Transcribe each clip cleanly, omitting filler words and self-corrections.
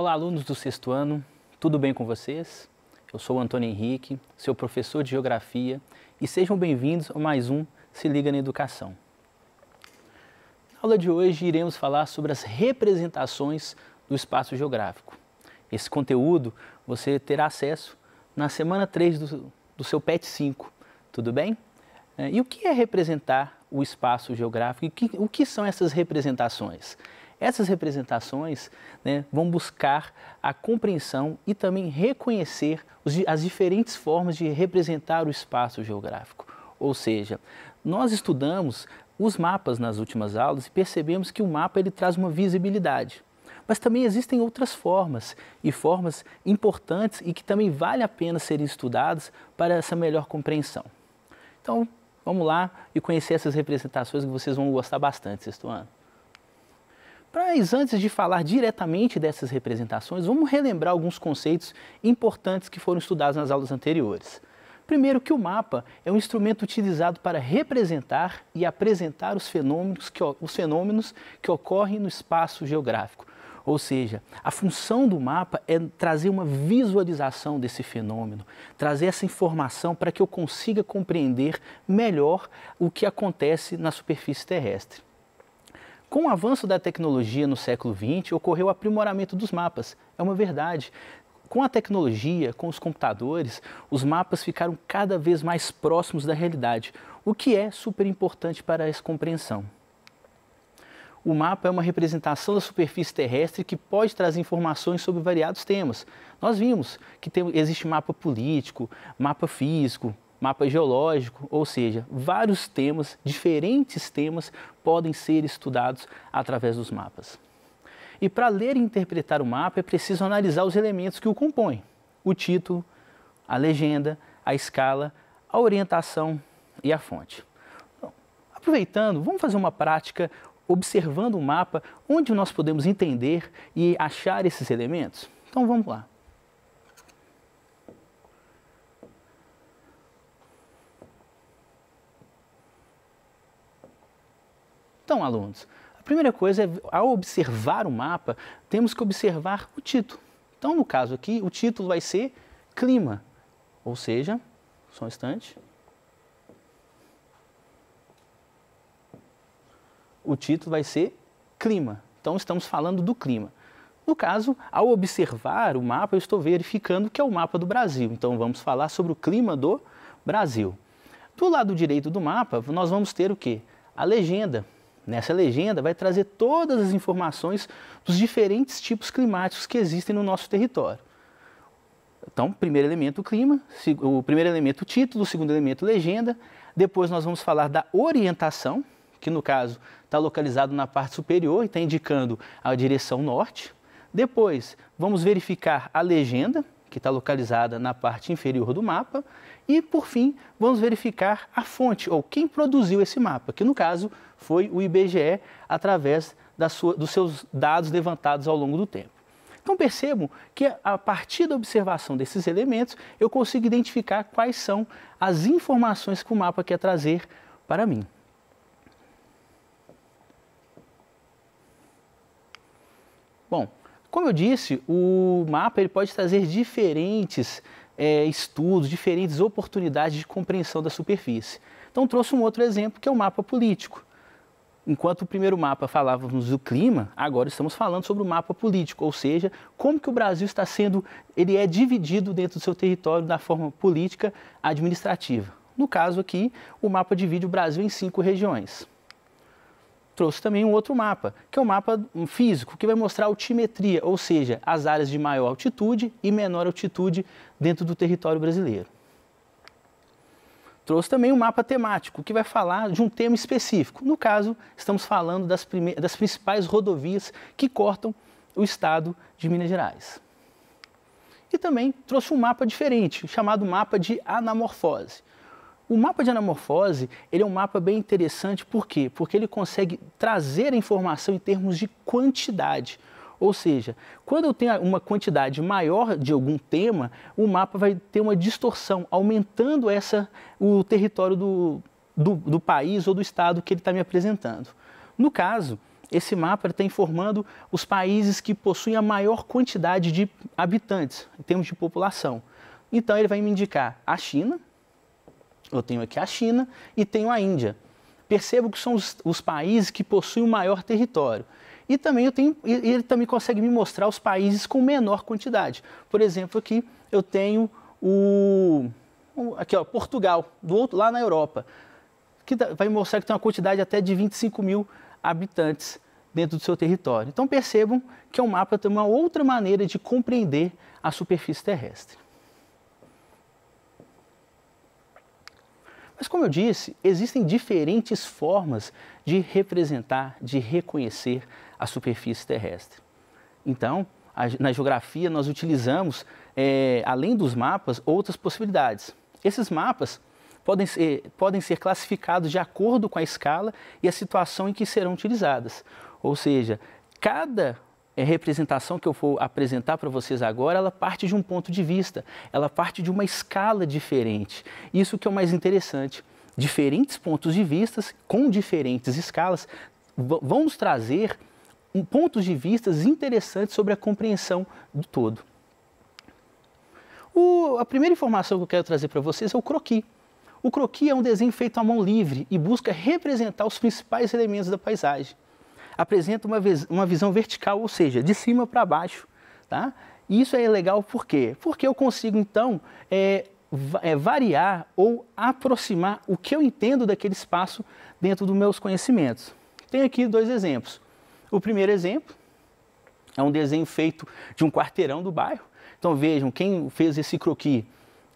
Olá, alunos do sexto ano, tudo bem com vocês? Eu sou o Antônio Henrique, seu professor de Geografia, e sejam bem-vindos a mais um Se Liga na Educação. Na aula de hoje iremos falar sobre as representações do espaço geográfico. Esse conteúdo você terá acesso na semana 3 do seu PET 5, tudo bem? E o que é representar o espaço geográfico? O que são essas representações? Essas representações vão buscar a compreensão e também reconhecer as diferentes formas de representar o espaço geográfico. Ou seja, nós estudamos os mapas nas últimas aulas e percebemos que o mapa ele traz uma visibilidade. Mas também existem outras formas, e formas importantes e que também vale a pena serem estudadas para essa melhor compreensão. Então, vamos lá e conhecer essas representações que vocês vão gostar bastante sexto ano. Mas antes de falar diretamente dessas representações, vamos relembrar alguns conceitos importantes que foram estudados nas aulas anteriores. Primeiro, que o mapa é um instrumento utilizado para representar e apresentar os fenômenos que ocorrem no espaço geográfico. Ou seja, a função do mapa é trazer uma visualização desse fenômeno, trazer essa informação para que eu consiga compreender melhor o que acontece na superfície terrestre. Com o avanço da tecnologia no século XX, ocorreu o aprimoramento dos mapas. É uma verdade. Com a tecnologia, com os computadores, os mapas ficaram cada vez mais próximos da realidade, o que é super importante para essa compreensão. O mapa é uma representação da superfície terrestre que pode trazer informações sobre variados temas. Nós vimos que existe mapa político, mapa físico, mapa geológico, ou seja, vários temas, diferentes temas, podem ser estudados através dos mapas. E para ler e interpretar o mapa é preciso analisar os elementos que o compõem: o título, a legenda, a escala, a orientação e a fonte. Então, aproveitando, vamos fazer uma prática observando o mapa, onde nós podemos entender e achar esses elementos? Então vamos lá. Então, alunos, a primeira coisa é, ao observar o mapa, temos que observar o título. Então, no caso aqui, o título vai ser clima, ou seja, só um instante. O título vai ser clima, então estamos falando do clima. No caso, ao observar o mapa, eu estou verificando que é o mapa do Brasil, então vamos falar sobre o clima do Brasil. Do lado direito do mapa, nós vamos ter o quê? A legenda. Nessa legenda vai trazer todas as informações dos diferentes tipos climáticos que existem no nosso território. Então, primeiro elemento, o clima, o primeiro elemento, o título, o segundo elemento, legenda. Depois nós vamos falar da orientação, que no caso está localizado na parte superior e está indicando a direção norte. Depois vamos verificar a legenda, que está localizada na parte inferior do mapa. E, por fim, vamos verificar a fonte, ou quem produziu esse mapa, que no caso foi o IBGE, através dos seus dados levantados ao longo do tempo. Então percebam que a partir da observação desses elementos, eu consigo identificar quais são as informações que o mapa quer trazer para mim. Bom, como eu disse, o mapa ele pode trazer diferentes estudos, diferentes oportunidades de compreensão da superfície. Então trouxe um outro exemplo, que é o mapa político. Enquanto o primeiro mapa falávamos do clima, agora estamos falando sobre o mapa político, ou seja, como que o Brasil está sendo, ele é dividido dentro do seu território da forma política administrativa. No caso aqui, o mapa divide o Brasil em 5 regiões. Trouxe também um outro mapa, que é o mapa físico, que vai mostrar a altimetria, ou seja, as áreas de maior altitude e menor altitude dentro do território brasileiro. Trouxe também um mapa temático, que vai falar de um tema específico. No caso, estamos falando das principais rodovias que cortam o estado de Minas Gerais. E também trouxe um mapa diferente, chamado mapa de anamorfose. O mapa de anamorfose, ele é um mapa bem interessante, por quê? Porque ele consegue trazer a informação em termos de quantidade. Ou seja, quando eu tenho uma quantidade maior de algum tema, o mapa vai ter uma distorção, aumentando o território do país ou do estado que ele está me apresentando. No caso, esse mapa está informando os países que possuem a maior quantidade de habitantes, em termos de população. Então, ele vai me indicar a China, eu tenho aqui a China e tenho a Índia. Percebo que são os países que possuem o maior território. E também ele também consegue me mostrar os países com menor quantidade. Por exemplo, aqui eu tenho aqui, ó, Portugal, lá na Europa, que vai mostrar que tem uma quantidade até de 25 mil habitantes dentro do seu território. Então percebam que o mapa tem uma outra maneira de compreender a superfície terrestre. Mas como eu disse, existem diferentes formas de representar, de reconhecer a superfície terrestre. Então, na geografia nós utilizamos, além dos mapas, outras possibilidades. Esses mapas podem ser classificados de acordo com a escala e a situação em que serão utilizadas. Ou seja, cada representação que eu for apresentar para vocês agora, ela parte de um ponto de vista, ela parte de uma escala diferente. Isso que é o mais interessante. Diferentes pontos de vista, com diferentes escalas, vão nos trazer pontos de vista interessantes sobre a compreensão do todo. A primeira informação que eu quero trazer para vocês é o croquis. O croquis é um desenho feito à mão livre e busca representar os principais elementos da paisagem. Apresenta uma visão vertical, ou seja, de cima para baixo. Tá? E isso é legal por quê? Porque eu consigo, então, variar ou aproximar o que eu entendo daquele espaço dentro dos meus conhecimentos. Tenho aqui dois exemplos. O primeiro exemplo é um desenho feito de um quarteirão do bairro. Então vejam, quem fez esse croquis,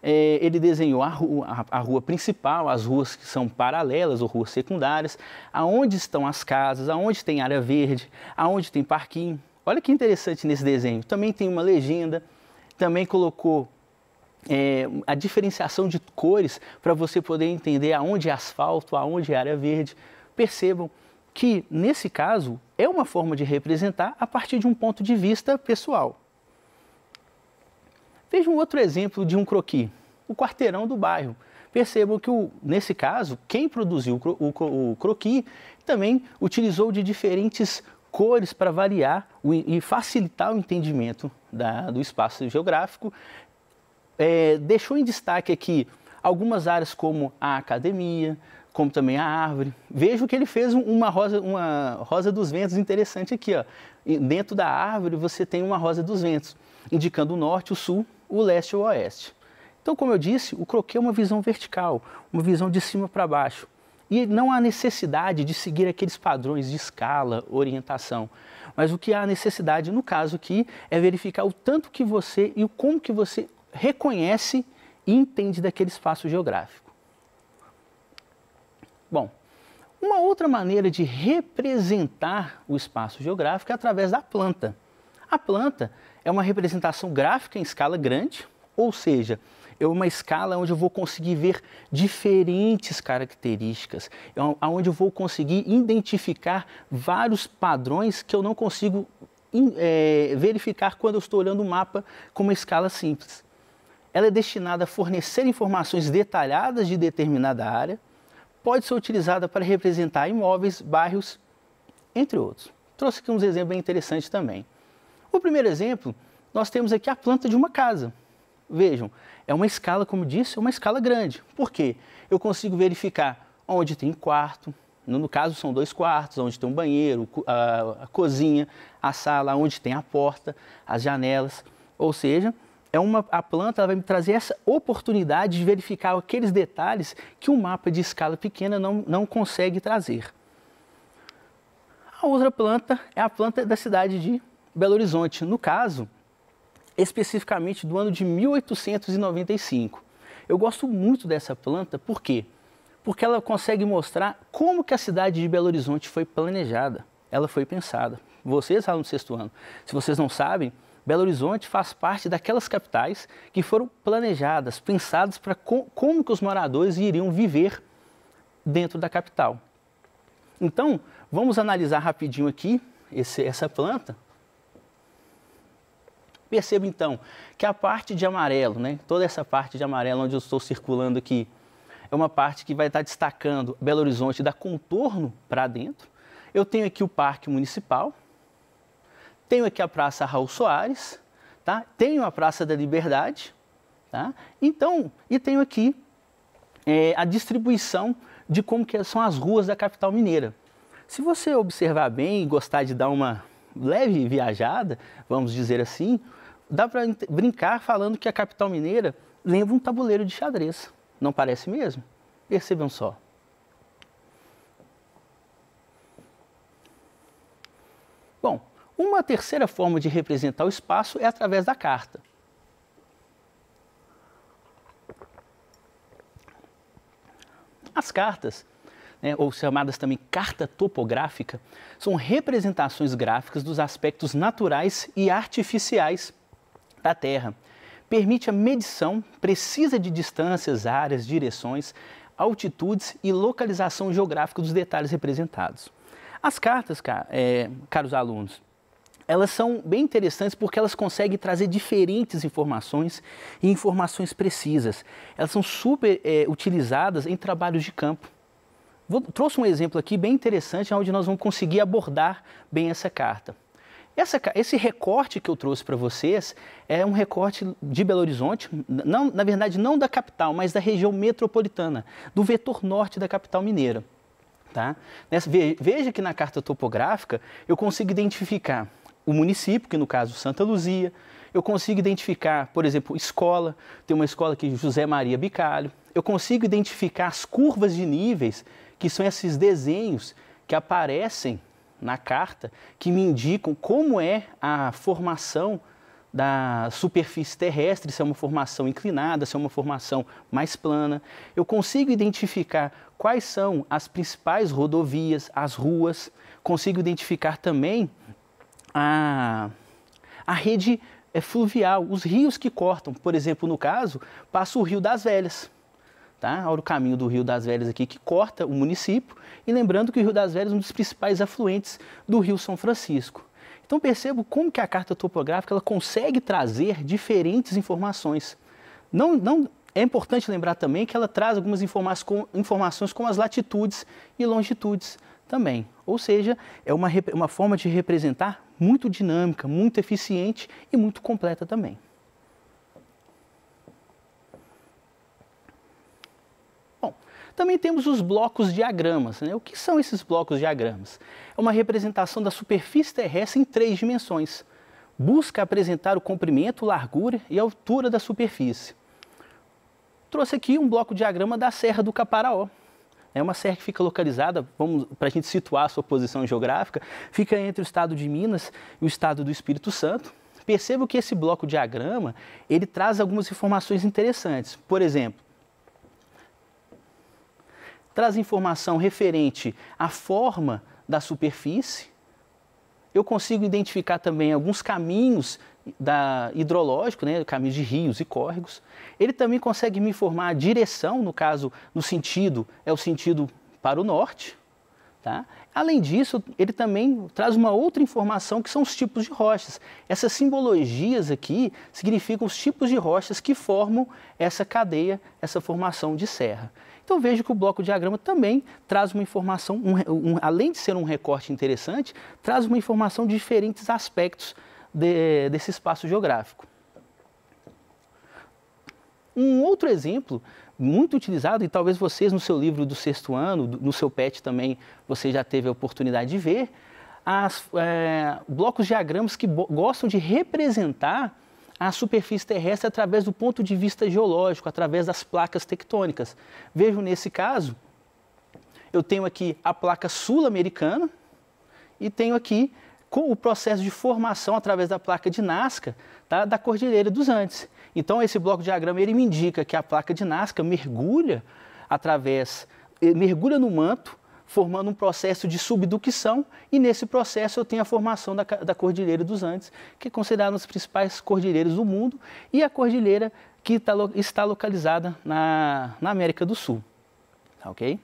ele desenhou a rua principal, as ruas que são paralelas ou ruas secundárias, aonde estão as casas, aonde tem área verde, aonde tem parquinho. Olha que interessante nesse desenho. Também tem uma legenda, também colocou a diferenciação de cores para você poder entender aonde é asfalto, aonde é área verde. Percebam que, nesse caso, é uma forma de representar a partir de um ponto de vista pessoal. Veja um outro exemplo de um croquis, o quarteirão do bairro. Percebam que, nesse caso, quem produziu o croquis também utilizou de diferentes cores para variar e facilitar o entendimento do espaço geográfico. Deixou em destaque aqui algumas áreas como a academia, como também a árvore. Vejo que ele fez uma rosa dos ventos interessante aqui. Ó. E dentro da árvore você tem uma rosa dos ventos, indicando o norte, o sul, o leste e o oeste. Então, como eu disse, o croquis é uma visão vertical, uma visão de cima para baixo. E não há necessidade de seguir aqueles padrões de escala, orientação. Mas o que há necessidade, no caso aqui, é verificar o tanto que você e o como que você reconhece e entende daquele espaço geográfico. Bom, uma outra maneira de representar o espaço geográfico é através da planta. A planta é uma representação gráfica em escala grande, ou seja, é uma escala onde eu vou conseguir ver diferentes características, onde eu vou conseguir identificar vários padrões que eu não consigo verificar quando eu estou olhando o mapa com uma escala simples. Ela é destinada a fornecer informações detalhadas de determinada área, pode ser utilizada para representar imóveis, bairros, entre outros. Trouxe aqui uns exemplos bem interessantes também. O primeiro exemplo, nós temos aqui a planta de uma casa. Vejam, é uma escala, como disse, é uma escala grande. Por quê? Eu consigo verificar onde tem quarto, no caso são 2 quartos, onde tem um banheiro, a cozinha, a sala, onde tem a porta, as janelas. Ou seja, a planta ela vai me trazer essa oportunidade de verificar aqueles detalhes que um mapa de escala pequena não consegue trazer. A outra planta é a planta da cidade de Belo Horizonte, no caso, especificamente do ano de 1895. Eu gosto muito dessa planta, por quê? Porque ela consegue mostrar como que a cidade de Belo Horizonte foi planejada, ela foi pensada. Vocês, alunos do 6º ano, se vocês não sabem, Belo Horizonte faz parte daquelas capitais que foram planejadas, pensadas para como que os moradores iriam viver dentro da capital. Então, vamos analisar rapidinho aqui essa planta. Perceba então que a parte de amarelo, né, toda essa parte de amarelo onde eu estou circulando aqui, é uma parte que vai estar destacando Belo Horizonte da contorno para dentro. eu tenho aqui o Parque Municipal, tenho aqui a Praça Raul Soares, tá? Tenho a Praça da Liberdade, tá? Então, e tenho aqui a distribuição de como que são as ruas da capital mineira. Se você observar bem e gostar de dar uma leve viajada, vamos dizer assim, dá para brincar falando que a capital mineira lembra um tabuleiro de xadrez. Não parece mesmo? Percebam só. Bom, uma terceira forma de representar o espaço é através da carta. As cartas, ou chamadas também carta topográfica, são representações gráficas dos aspectos naturais e artificiais da Terra. Permite a medição precisa de distâncias, áreas, direções, altitudes e localização geográfica dos detalhes representados. As cartas, caros alunos, elas são bem interessantes porque elas conseguem trazer diferentes informações e informações precisas. Elas são super utilizadas em trabalhos de campo. Trouxe um exemplo aqui bem interessante onde nós vamos conseguir abordar bem essa carta. Esse recorte que eu trouxe para vocês é um recorte de Belo Horizonte, não, na verdade não da capital, mas da região metropolitana, do vetor norte da capital mineira. Tá? Veja que na carta topográfica eu consigo identificar o município, que no caso Santa Luzia, eu consigo identificar, por exemplo, escola, tem uma escola aqui, José Maria Bicalho, eu consigo identificar as curvas de níveis, que são esses desenhos que aparecem na carta, que me indicam como é a formação da superfície terrestre, se é uma formação inclinada, se é uma formação mais plana. Eu consigo identificar quais são as principais rodovias, as ruas, consigo identificar também a rede fluvial, os rios que cortam. Por exemplo, no caso, passa o Rio das Velhas. Tá? Olha o caminho do Rio das Velhas aqui, que corta o município. E lembrando que o Rio das Velhas é um dos principais afluentes do Rio São Francisco. Então percebo como que a carta topográfica ela consegue trazer diferentes informações. É importante lembrar também que ela traz algumas informações como as latitudes e longitudes também. Ou seja, é uma forma de representar muito dinâmica, muito eficiente e muito completa também. Também temos os blocos diagramas. Né? O que são esses blocos diagramas? É uma representação da superfície terrestre em 3 dimensões. Busca apresentar o comprimento, largura e altura da superfície. Trouxe aqui um bloco diagrama da Serra do Caparaó. É uma serra que fica localizada, para a gente situar a sua posição geográfica, fica entre o estado de Minas e o estado do Espírito Santo. Perceba que esse bloco diagrama, ele traz algumas informações interessantes. Por exemplo, traz informação referente à forma da superfície. Eu consigo identificar também alguns caminhos hidrológicos, né, caminhos de rios e córregos. Ele também consegue me informar a direção, no caso, no sentido, é o sentido para o norte. Tá? Além disso, ele também traz uma outra informação que são os tipos de rochas. Essas simbologias aqui significam os tipos de rochas que formam essa cadeia, essa formação de serra. Então vejo que o bloco diagrama também traz uma informação, além de ser um recorte interessante, traz uma informação de diferentes aspectos desse espaço geográfico. Um outro exemplo muito utilizado, e talvez vocês no seu livro do 6º ano, no seu PET também, você já teve a oportunidade de ver, blocos diagramas que gostam de representar a superfície terrestre através do ponto de vista geológico, através das placas tectônicas. Vejam nesse caso, eu tenho aqui a placa sul-americana e tenho aqui com o processo de formação através da placa de Nazca, tá, da Cordilheira dos Andes. Então esse bloco diagrama ele me indica que a placa de Nazca mergulha no manto, formando um processo de subducção, e nesse processo eu tenho a formação da Cordilheira dos Andes, que é considerada uma das principais cordilheiras do mundo, e a cordilheira que está localizada na América do Sul. Tá, ok?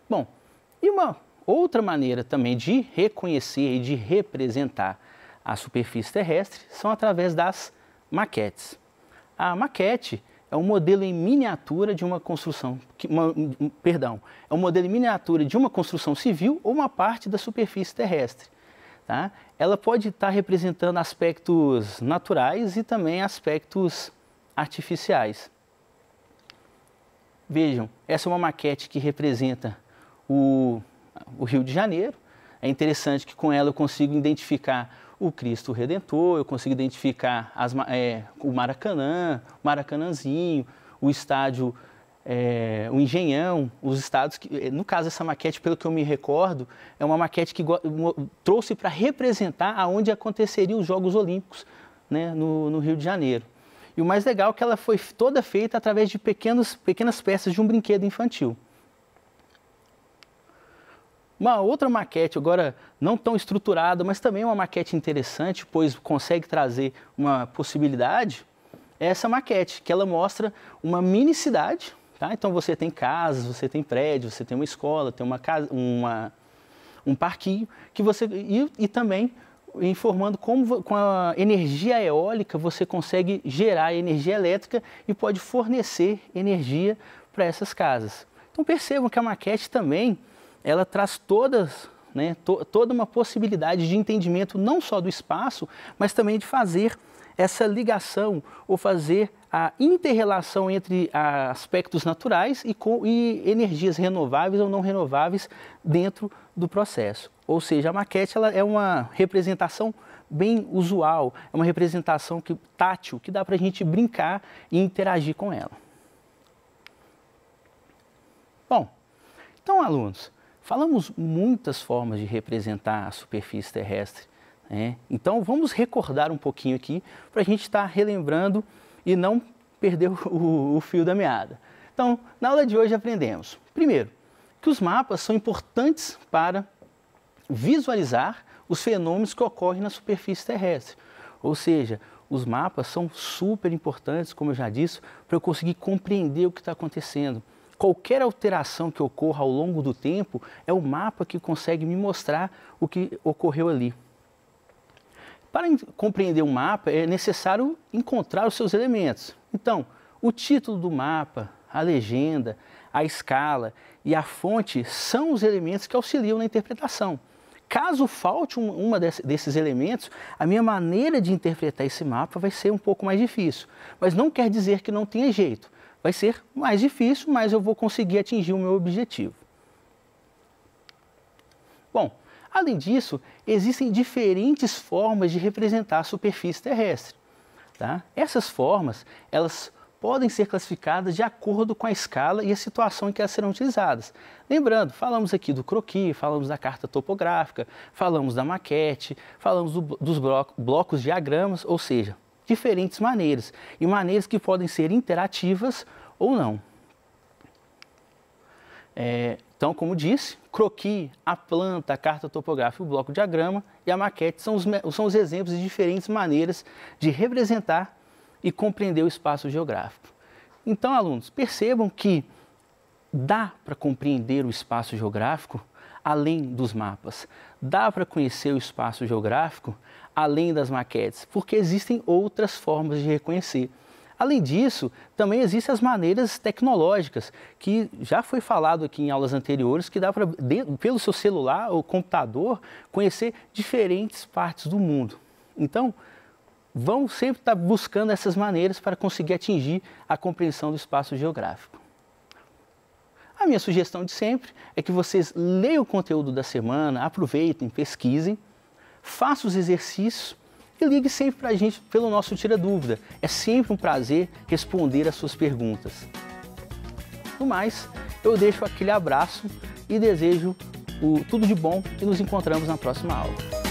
Bom, e uma outra maneira também de reconhecer e de representar a superfície terrestre são através das maquetes. A maquete é um modelo em miniatura de uma construção, é um modelo em miniatura de uma construção civil ou uma parte da superfície terrestre. Tá? Ela pode estar representando aspectos naturais e também aspectos artificiais. Vejam, essa é uma maquete que representa o Rio de Janeiro. É interessante que com ela eu consigo identificar o Cristo Redentor, eu consigo identificar o Maracanã, o Maracanãzinho, o estádio, o Engenhão, os estádios que, no caso, essa maquete, pelo que eu me recordo, é uma maquete que trouxe para representar aonde aconteceriam os Jogos Olímpicos, né, no Rio de Janeiro. E o mais legal é que ela foi toda feita através de pequenas peças de um brinquedo infantil. Uma outra maquete, agora não tão estruturada, mas também uma maquete interessante, pois consegue trazer uma possibilidade, é essa maquete, que ela mostra uma mini cidade. Tá? Então você tem casas, você tem prédios, você tem uma escola, tem um parquinho, que você, e também informando como com a energia eólica você consegue gerar energia elétrica e pode fornecer energia para essas casas. Então percebam que a maquete também, ela traz toda uma possibilidade de entendimento não só do espaço, mas também de fazer essa ligação ou fazer a inter-relação entre aspectos naturais e energias renováveis ou não renováveis dentro do processo. Ou seja, a maquete ela é uma representação bem usual, é uma representação tátil, que dá para a gente brincar e interagir com ela. Bom, então alunos, falamos muitas formas de representar a superfície terrestre. Então vamos recordar um pouquinho aqui para a gente estar relembrando e não perder o fio da meada. Então, na aula de hoje aprendemos, primeiro, que os mapas são importantes para visualizar os fenômenos que ocorrem na superfície terrestre. Ou seja, os mapas são super importantes, como eu já disse, para eu conseguir compreender o que está acontecendo. Qualquer alteração que ocorra ao longo do tempo é o mapa que consegue me mostrar o que ocorreu ali. Para compreender um mapa é necessário encontrar os seus elementos. Então, o título do mapa, a legenda, a escala e a fonte são os elementos que auxiliam na interpretação. Caso falte desses elementos, a minha maneira de interpretar esse mapa vai ser um pouco mais difícil. Mas não quer dizer que não tenha jeito. Vai ser mais difícil, mas eu vou conseguir atingir o meu objetivo. Bom, além disso, existem diferentes formas de representar a superfície terrestre. Tá? Essas formas, elas podem ser classificadas de acordo com a escala e a situação em que elas serão utilizadas. Lembrando, falamos aqui do croquis, falamos da carta topográfica, falamos da maquete, falamos dos blocos diagramas, ou seja, diferentes maneiras, e maneiras que podem ser interativas ou não. Então, como disse, croquis, a planta, a carta topográfica, o bloco diagrama e a maquete são os exemplos de diferentes maneiras de representar e compreender o espaço geográfico. Então, alunos, percebam que dá para compreender o espaço geográfico além dos mapas. Dá para conhecer o espaço geográfico além das maquetes, porque existem outras formas de reconhecer. Além disso, também existem as maneiras tecnológicas, que já foi falado aqui em aulas anteriores, que dá para, pelo seu celular ou computador, conhecer diferentes partes do mundo. Então, vão sempre estar buscando essas maneiras para conseguir atingir a compreensão do espaço geográfico. A minha sugestão de sempre é que vocês leiam o conteúdo da semana, aproveitem, pesquisem, façam os exercícios e ligue sempre para a gente pelo nosso Tira Dúvida. É sempre um prazer responder as suas perguntas. No mais, eu deixo aquele abraço e desejo tudo de bom e nos encontramos na próxima aula.